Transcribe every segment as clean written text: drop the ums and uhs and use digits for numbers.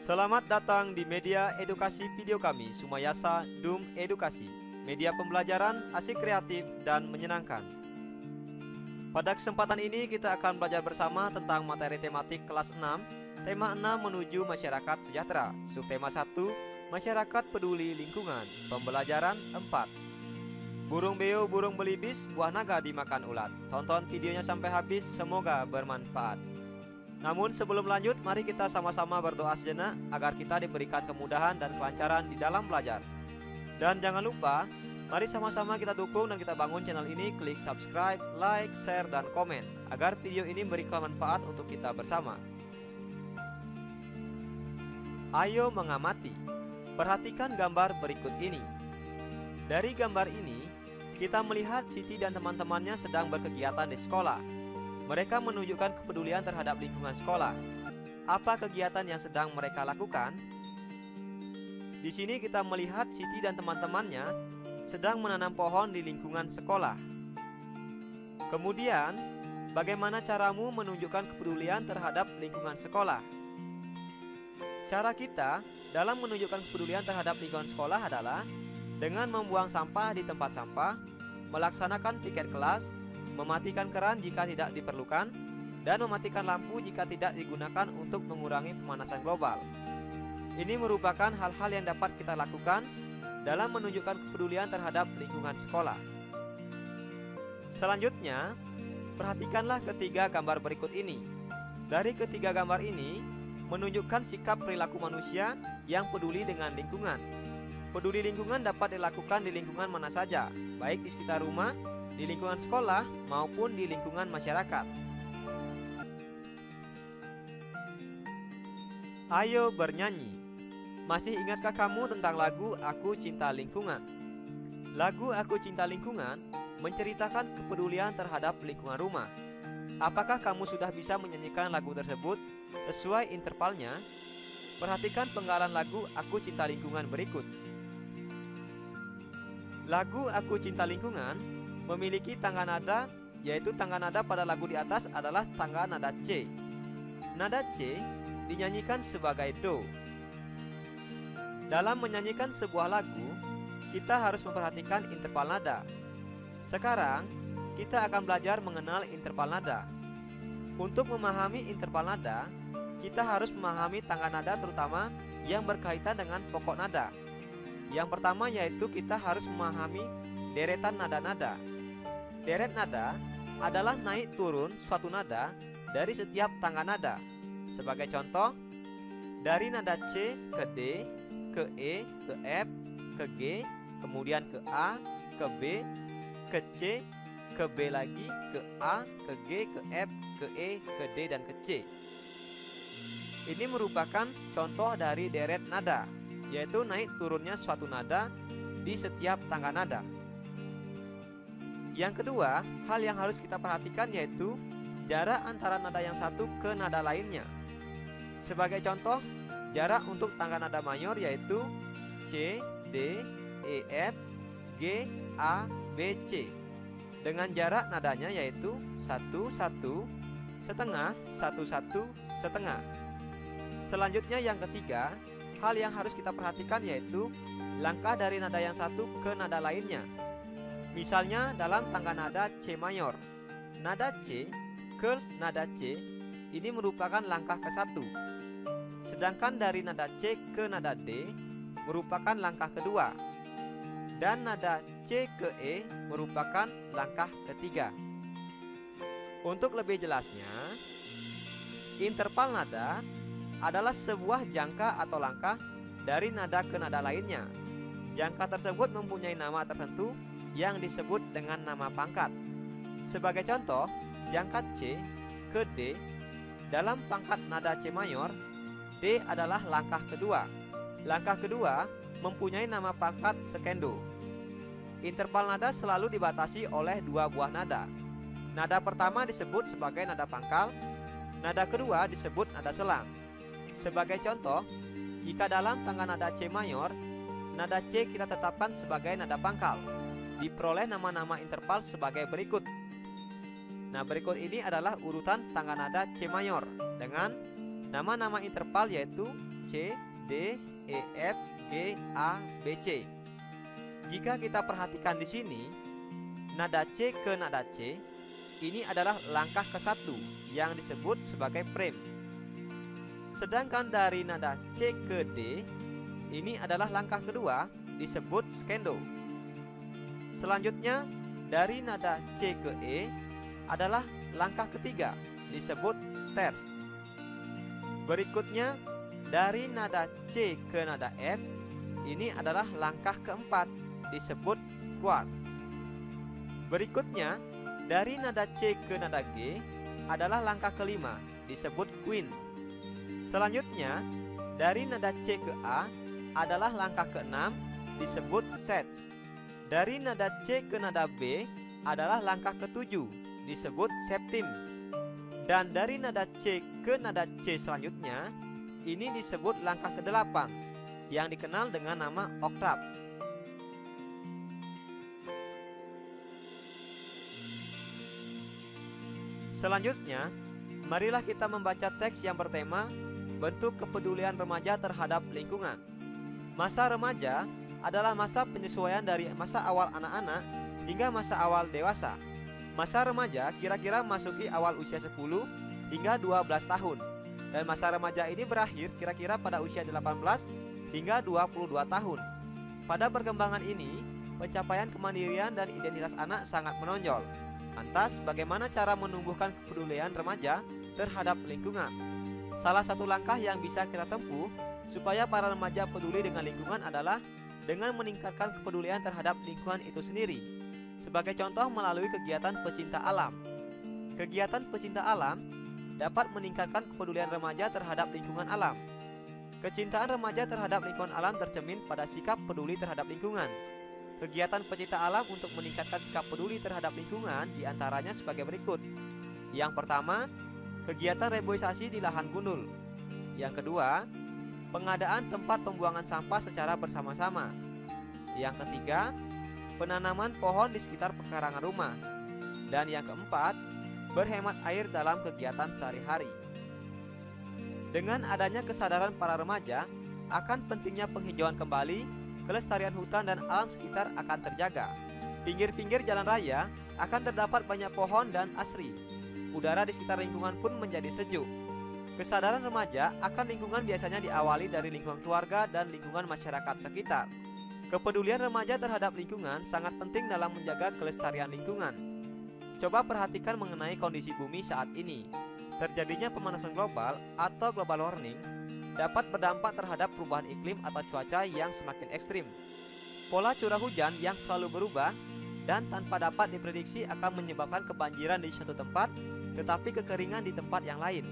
Selamat datang di media edukasi video kami, Sumayasa Dum Edukasi, media pembelajaran asik, kreatif, dan menyenangkan. Pada kesempatan ini kita akan belajar bersama tentang materi tematik kelas 6, tema 6 menuju masyarakat sejahtera, subtema 1, masyarakat peduli lingkungan, pembelajaran 4. Burung beo, burung belibis, buah naga dimakan ulat. Tonton videonya sampai habis, semoga bermanfaat. Namun sebelum lanjut, mari kita sama-sama berdoa sejenak agar kita diberikan kemudahan dan kelancaran di dalam belajar. Dan jangan lupa, mari sama-sama kita dukung dan kita bangun channel ini. Klik subscribe, like, share, dan komen agar video ini memberikan manfaat untuk kita bersama. Ayo mengamati. Perhatikan gambar berikut ini. Dari gambar ini, kita melihat Siti dan teman-temannya sedang berkegiatan di sekolah. Mereka menunjukkan kepedulian terhadap lingkungan sekolah. Apa kegiatan yang sedang mereka lakukan? Di sini kita melihat Siti dan teman-temannya sedang menanam pohon di lingkungan sekolah. Kemudian, bagaimana caramu menunjukkan kepedulian terhadap lingkungan sekolah? Cara kita dalam menunjukkan kepedulian terhadap lingkungan sekolah adalah dengan membuang sampah di tempat sampah, melaksanakan piket kelas, mematikan keran jika tidak diperlukan, dan mematikan lampu jika tidak digunakan untuk mengurangi pemanasan global. Ini merupakan hal-hal yang dapat kita lakukan dalam menunjukkan kepedulian terhadap lingkungan sekolah. Selanjutnya, perhatikanlah ketiga gambar berikut ini. Dari ketiga gambar ini, menunjukkan sikap perilaku manusia yang peduli dengan lingkungan. Peduli lingkungan dapat dilakukan di lingkungan mana saja, baik di sekitar rumah, di lingkungan sekolah, maupun di lingkungan masyarakat. Ayo bernyanyi. Masih ingatkah kamu tentang lagu Aku Cinta Lingkungan? Lagu Aku Cinta Lingkungan menceritakan kepedulian terhadap lingkungan rumah. Apakah kamu sudah bisa menyanyikan lagu tersebut sesuai intervalnya? Perhatikan penggalan lagu Aku Cinta Lingkungan berikut. Lagu Aku Cinta Lingkungan memiliki tangga nada, yaitu tangga nada pada lagu di atas adalah tangga nada C. Nada C dinyanyikan sebagai Do. Dalam menyanyikan sebuah lagu, kita harus memperhatikan interval nada. Sekarang, kita akan belajar mengenal interval nada. Untuk memahami interval nada, kita harus memahami tangga nada terutama yang berkaitan dengan pokok nada. Yang pertama yaitu kita harus memahami deretan nada-nada. Deret nada adalah naik turun suatu nada dari setiap tangga nada. Sebagai contoh, dari nada C ke D, ke E, ke F, ke G, kemudian ke A, ke B, ke C, ke B lagi, ke A, ke G, ke F, ke E, ke D, dan ke C. Ini merupakan contoh dari deret nada, yaitu naik turunnya suatu nada di setiap tangga nada. Yang kedua, hal yang harus kita perhatikan yaitu jarak antara nada yang satu ke nada lainnya. Sebagai contoh, jarak untuk tangga nada mayor yaitu C, D, E, F, G, A, B, C. Dengan jarak nadanya yaitu 1, 1, setengah, 1, 1, setengah. Selanjutnya yang ketiga, hal yang harus kita perhatikan yaitu langkah dari nada yang satu ke nada lainnya. Misalnya dalam tangga nada C mayor, nada C ke nada C ini merupakan langkah ke-1. Sedangkan dari nada C ke nada D merupakan langkah kedua. Dan nada C ke E merupakan langkah ketiga. Untuk lebih jelasnya, interval nada adalah sebuah jangka atau langkah dari nada ke nada lainnya. Jangka tersebut mempunyai nama tertentu yang disebut dengan nama pangkat. Sebagai contoh, jangka C ke D dalam pangkat nada C mayor, D adalah langkah kedua. Langkah kedua mempunyai nama pangkat skendo. Interval nada selalu dibatasi oleh dua buah nada. Nada pertama disebut sebagai nada pangkal, nada kedua disebut nada selang. Sebagai contoh, jika dalam tangga nada C mayor, nada C kita tetapkan sebagai nada pangkal, diperoleh nama-nama interval sebagai berikut. Nah, berikut ini adalah urutan tangga nada C mayor dengan nama-nama interval yaitu C, D, E, F, G, A, B, C. Jika kita perhatikan di sini, nada C ke nada C ini adalah langkah ke-1 yang disebut sebagai frame. Sedangkan dari nada C ke D ini adalah langkah kedua disebut scando. Selanjutnya dari nada C ke E adalah langkah ketiga disebut terce. Berikutnya dari nada C ke nada F ini adalah langkah keempat disebut quart. Berikutnya dari nada C ke nada G adalah langkah kelima disebut quint. Selanjutnya dari nada C ke A adalah langkah keenam disebut sets. Dari nada C ke nada B adalah langkah ketujuh disebut septim. Dan dari nada C ke nada C selanjutnya ini disebut langkah ke-8 yang dikenal dengan nama oktav. Selanjutnya, marilah kita membaca teks yang bertema bentuk kepedulian remaja terhadap lingkungan. Masa remaja adalah masa penyesuaian dari masa awal anak-anak hingga masa awal dewasa. Masa remaja kira-kira memasuki awal usia 10 hingga 12 tahun. Dan masa remaja ini berakhir kira-kira pada usia 18 hingga 22 tahun. Pada perkembangan ini, pencapaian kemandirian dan identitas anak sangat menonjol. Lantas, bagaimana cara menumbuhkan kepedulian remaja terhadap lingkungan? Salah satu langkah yang bisa kita tempuh supaya para remaja peduli dengan lingkungan adalah dengan meningkatkan kepedulian terhadap lingkungan itu sendiri. Sebagai contoh melalui kegiatan pecinta alam. Kegiatan pecinta alam dapat meningkatkan kepedulian remaja terhadap lingkungan alam. Kecintaan remaja terhadap lingkungan alam tercermin pada sikap peduli terhadap lingkungan. Kegiatan pecinta alam untuk meningkatkan sikap peduli terhadap lingkungan diantaranya sebagai berikut. Yang pertama, kegiatan reboisasi di lahan gundul. Yang kedua, pengadaan tempat pembuangan sampah secara bersama-sama. Yang ketiga, penanaman pohon di sekitar pekarangan rumah. Dan yang keempat, berhemat air dalam kegiatan sehari-hari. Dengan adanya kesadaran para remaja akan pentingnya penghijauan kembali, kelestarian hutan dan alam sekitar akan terjaga. Pinggir-pinggir jalan raya akan terdapat banyak pohon dan asri. Udara di sekitar lingkungan pun menjadi sejuk. Kesadaran remaja akan lingkungan biasanya diawali dari lingkungan keluarga dan lingkungan masyarakat sekitar. Kepedulian remaja terhadap lingkungan sangat penting dalam menjaga kelestarian lingkungan. Coba perhatikan mengenai kondisi bumi saat ini. Terjadinya pemanasan global atau global warming dapat berdampak terhadap perubahan iklim atau cuaca yang semakin ekstrim. Pola curah hujan yang selalu berubah dan tanpa dapat diprediksi akan menyebabkan kebanjiran di suatu tempat, tetapi kekeringan di tempat yang lain.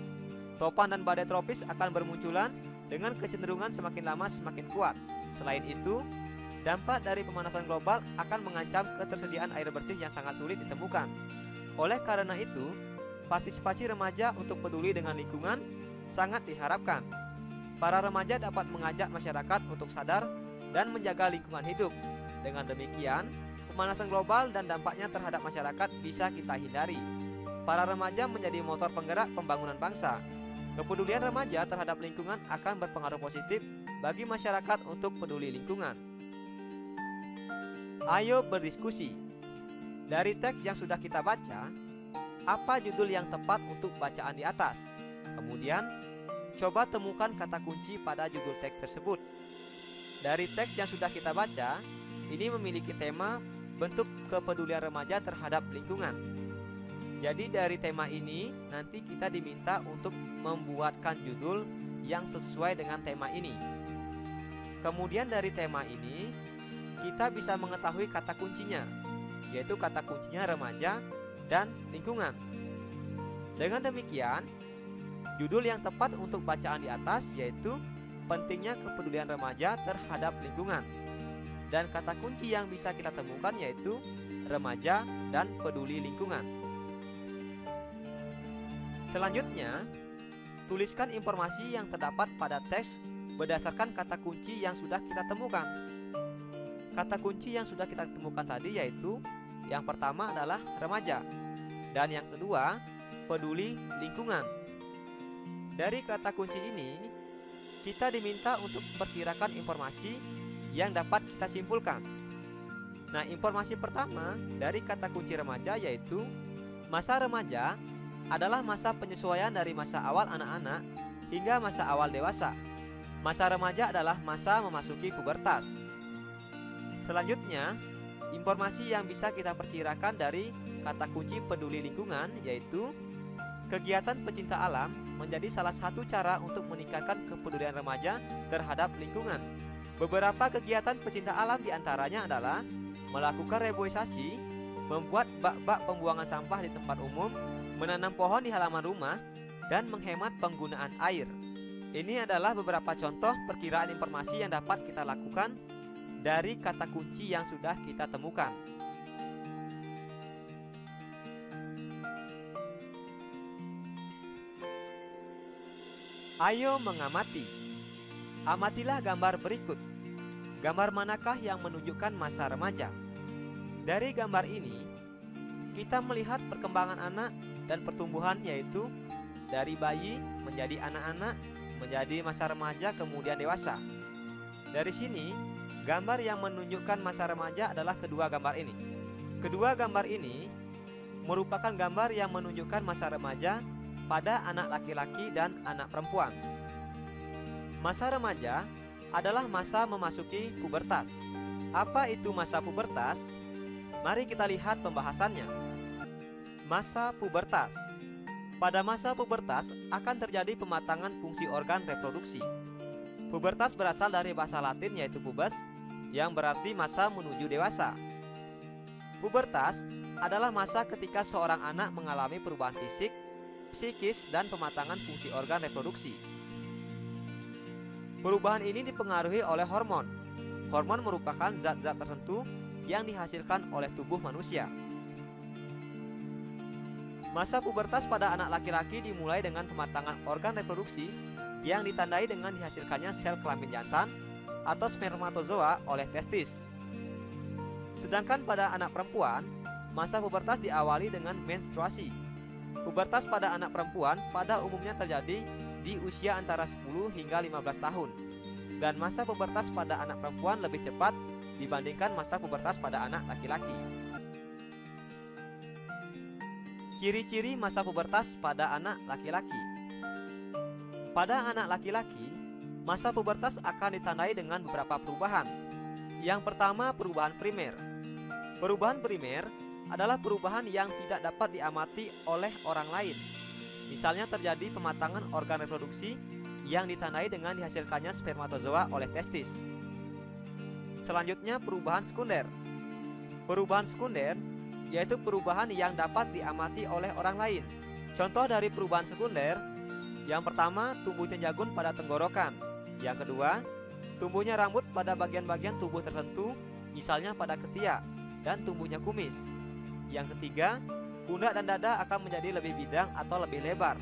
Topan dan badai tropis akan bermunculan dengan kecenderungan semakin lama semakin kuat. Selain itu, dampak dari pemanasan global akan mengancam ketersediaan air bersih yang sangat sulit ditemukan. Oleh karena itu, partisipasi remaja untuk peduli dengan lingkungan sangat diharapkan. Para remaja dapat mengajak masyarakat untuk sadar dan menjaga lingkungan hidup. Dengan demikian, pemanasan global dan dampaknya terhadap masyarakat bisa kita hindari. Para remaja menjadi motor penggerak pembangunan bangsa. Kepedulian remaja terhadap lingkungan akan berpengaruh positif bagi masyarakat untuk peduli lingkungan. Ayo berdiskusi. Dari teks yang sudah kita baca, apa judul yang tepat untuk bacaan di atas? Kemudian, coba temukan kata kunci pada judul teks tersebut. Dari teks yang sudah kita baca, ini memiliki tema bentuk kepedulian remaja terhadap lingkungan. Jadi dari tema ini, nanti kita diminta untuk membuatkan judul yang sesuai dengan tema ini. Kemudian dari tema ini, kita bisa mengetahui kata kuncinya, yaitu kata kuncinya remaja dan lingkungan. Dengan demikian, judul yang tepat untuk bacaan di atas yaitu pentingnya kepedulian remaja terhadap lingkungan. Dan kata kunci yang bisa kita temukan yaitu remaja dan peduli lingkungan. Selanjutnya, tuliskan informasi yang terdapat pada teks berdasarkan kata kunci yang sudah kita temukan. Kata kunci yang sudah kita temukan tadi yaitu yang pertama adalah remaja dan yang kedua peduli lingkungan. Dari kata kunci ini, kita diminta untuk memperkirakan informasi yang dapat kita simpulkan. Nah, informasi pertama dari kata kunci remaja yaitu masa remaja adalah masa penyesuaian dari masa awal anak-anak hingga masa awal dewasa. Masa remaja adalah masa memasuki pubertas. Selanjutnya, informasi yang bisa kita perkirakan dari kata kunci peduli lingkungan yaitu kegiatan pecinta alam menjadi salah satu cara untuk meningkatkan kepedulian remaja terhadap lingkungan. Beberapa kegiatan pecinta alam diantaranya adalah melakukan reboisasi, membuat bak-bak pembuangan sampah di tempat umum, menanam pohon di halaman rumah, dan menghemat penggunaan air. Ini adalah beberapa contoh perkiraan informasi yang dapat kita lakukan dari kata kunci yang sudah kita temukan. Ayo mengamati. Amatilah gambar berikut. Gambar manakah yang menunjukkan masa remaja? Dari gambar ini, kita melihat perkembangan anak dan pertumbuhan yaitu dari bayi menjadi anak-anak, menjadi masa remaja, kemudian dewasa. Dari sini, gambar yang menunjukkan masa remaja adalah kedua gambar ini. Kedua gambar ini merupakan gambar yang menunjukkan masa remaja pada anak laki-laki dan anak perempuan. Masa remaja adalah masa memasuki pubertas. Apa itu masa pubertas? Mari kita lihat pembahasannya. Masa pubertas. Pada masa pubertas akan terjadi pematangan fungsi organ reproduksi. Pubertas berasal dari bahasa Latin yaitu pubes, yang berarti masa menuju dewasa. Pubertas adalah masa ketika seorang anak mengalami perubahan fisik, psikis, dan pematangan fungsi organ reproduksi. Perubahan ini dipengaruhi oleh hormon. Hormon merupakan zat-zat tertentu yang dihasilkan oleh tubuh manusia. Masa pubertas pada anak laki-laki dimulai dengan pematangan organ reproduksi yang ditandai dengan dihasilkannya sel kelamin jantan atau spermatozoa oleh testis. Sedangkan pada anak perempuan, masa pubertas diawali dengan menstruasi. Pubertas pada anak perempuan pada umumnya terjadi di usia antara 10 hingga 15 tahun. Dan masa pubertas pada anak perempuan lebih cepat dibandingkan masa pubertas pada anak laki-laki. Ciri-ciri masa pubertas pada anak laki-laki. Pada anak laki-laki, masa pubertas akan ditandai dengan beberapa perubahan. Yang pertama, perubahan primer. Perubahan primer adalah perubahan yang tidak dapat diamati oleh orang lain. Misalnya terjadi pematangan organ reproduksi yang ditandai dengan dihasilkannya spermatozoa oleh testis. Selanjutnya, perubahan sekunder. Perubahan sekunder yaitu perubahan yang dapat diamati oleh orang lain. Contoh dari perubahan sekunder, yang pertama, tumbuhnya jagun pada tenggorokan. Yang kedua, tumbuhnya rambut pada bagian-bagian tubuh tertentu, misalnya pada ketiak, dan tumbuhnya kumis. Yang ketiga, pundak dan dada akan menjadi lebih bidang atau lebih lebar.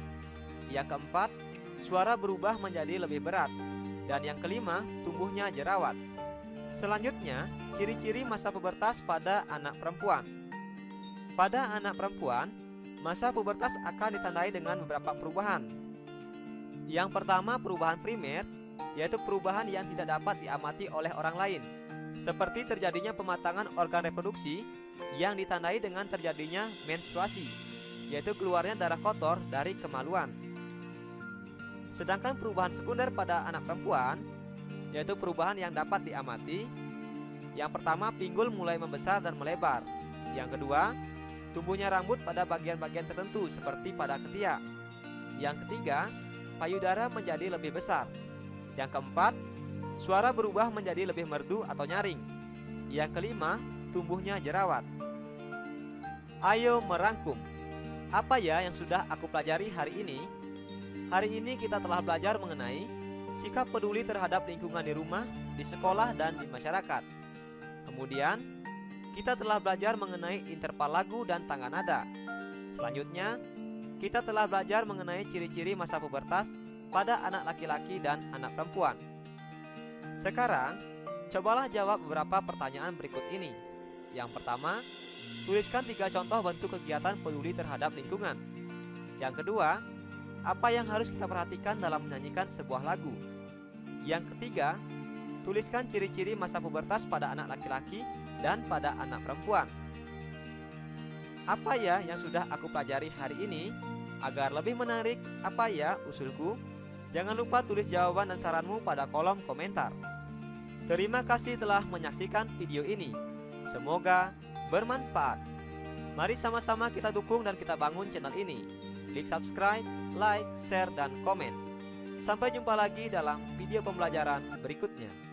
Yang keempat, suara berubah menjadi lebih berat. Dan yang kelima, tumbuhnya jerawat. Selanjutnya, ciri-ciri masa pubertas pada anak perempuan. Pada anak perempuan, masa pubertas akan ditandai dengan beberapa perubahan. Yang pertama, perubahan primer, yaitu perubahan yang tidak dapat diamati oleh orang lain, seperti terjadinya pematangan organ reproduksi yang ditandai dengan terjadinya menstruasi, yaitu keluarnya darah kotor dari kemaluan. Sedangkan perubahan sekunder pada anak perempuan, yaitu perubahan yang dapat diamati. Yang pertama, pinggul mulai membesar dan melebar. Yang kedua, tumbuhnya rambut pada bagian-bagian tertentu seperti pada ketiak. Yang ketiga, payudara menjadi lebih besar. Yang keempat, suara berubah menjadi lebih merdu atau nyaring. Yang kelima, tumbuhnya jerawat. Ayo merangkum. Apa ya yang sudah aku pelajari hari ini? Hari ini kita telah belajar mengenai sikap peduli terhadap lingkungan di rumah, di sekolah, dan di masyarakat. Kemudian, kita telah belajar mengenai interval lagu dan tangga nada. Selanjutnya, kita telah belajar mengenai ciri-ciri masa pubertas pada anak laki-laki dan anak perempuan. Sekarang, cobalah jawab beberapa pertanyaan berikut ini. Yang pertama, tuliskan 3 contoh bentuk kegiatan peduli terhadap lingkungan. Yang kedua, apa yang harus kita perhatikan dalam menyanyikan sebuah lagu? Yang ketiga, tuliskan ciri-ciri masa pubertas pada anak laki-laki dan pada anak perempuan. Apa ya yang sudah aku pelajari hari ini? Agar lebih menarik, apa ya usulku? Jangan lupa tulis jawaban dan saranmu pada kolom komentar. Terima kasih telah menyaksikan video ini. Semoga bermanfaat. Mari sama-sama kita dukung dan kita bangun channel ini. Klik subscribe, like, share, dan komen. Sampai jumpa lagi dalam video pembelajaran berikutnya.